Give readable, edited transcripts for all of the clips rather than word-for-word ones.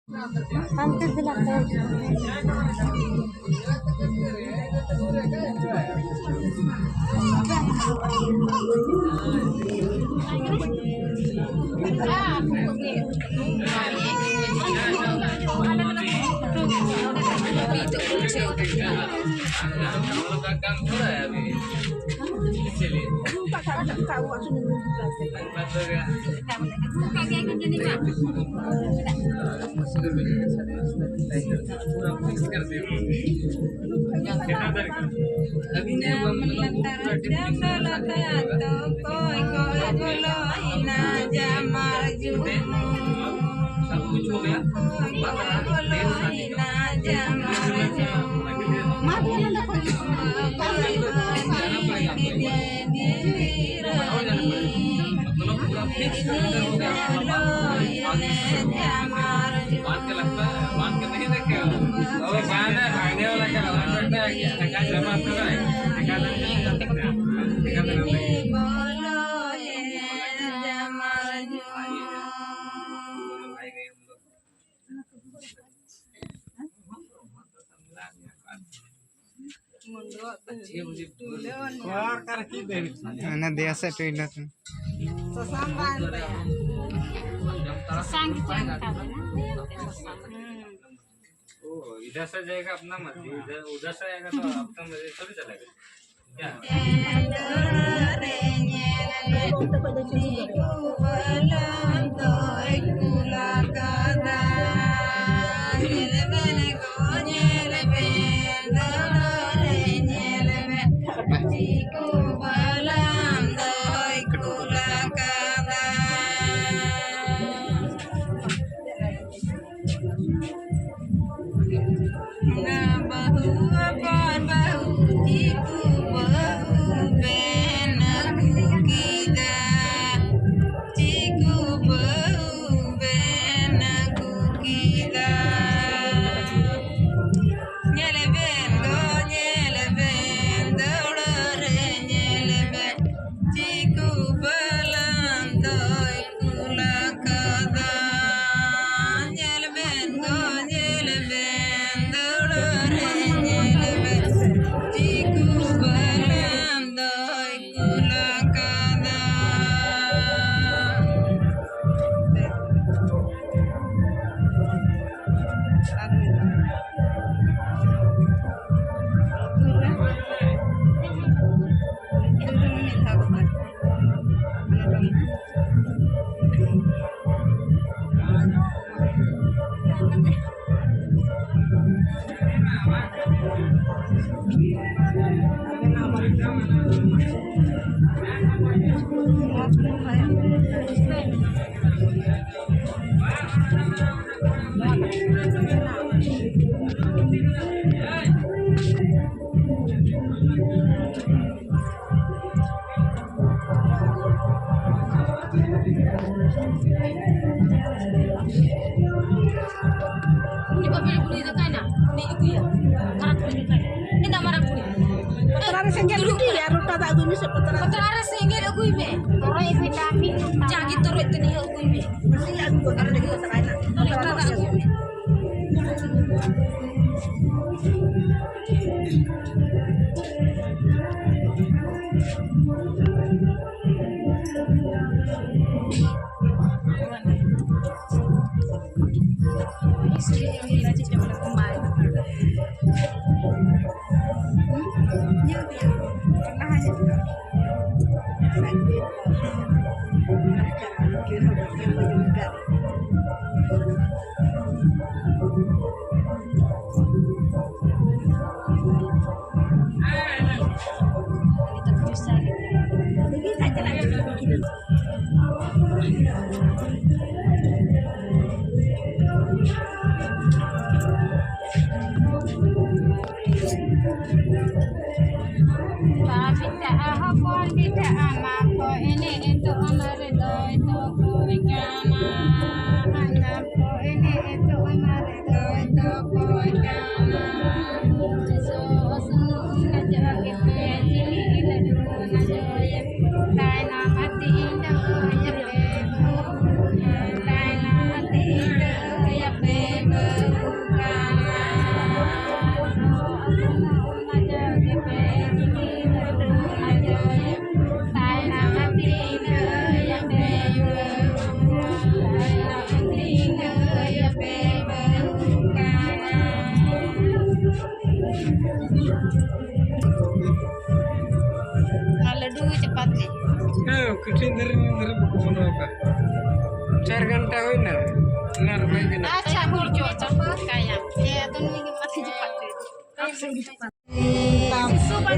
Antes de la fecha. सब कुछ हो गया बांध के लगता है बांध के नहीं देखे और बांध है भागने वाला क्या बैठना है क्या जमा कर रहा है ना दिया से तो इधर इधर से जाएगा अपना मर्जी इधर उधर से आएगा तो अपना मर्जी थोड़ी चलेगा क्या Bye. कठिन धरे बुकुनो का 4 घंटा होई ना नर में भी ना अच्छा हुई जो चंपा काया ये तो नहीं मत जी पाते सुबह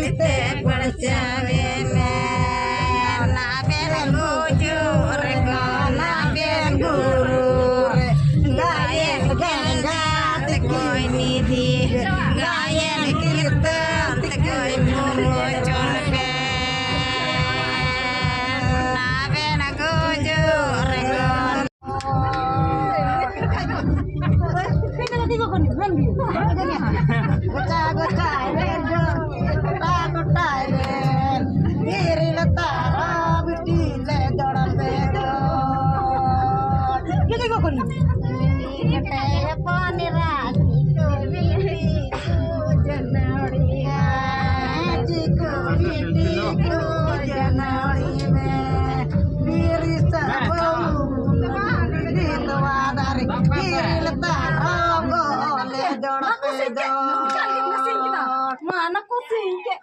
लिते पड़ जावे ना बेला गोजो रे ना बेल गुरु रे गायन गंगा ते कोई निधि गायन कीर्तन ते कोई मोरो चल पे ना बेला गोजो रे mana kucing ke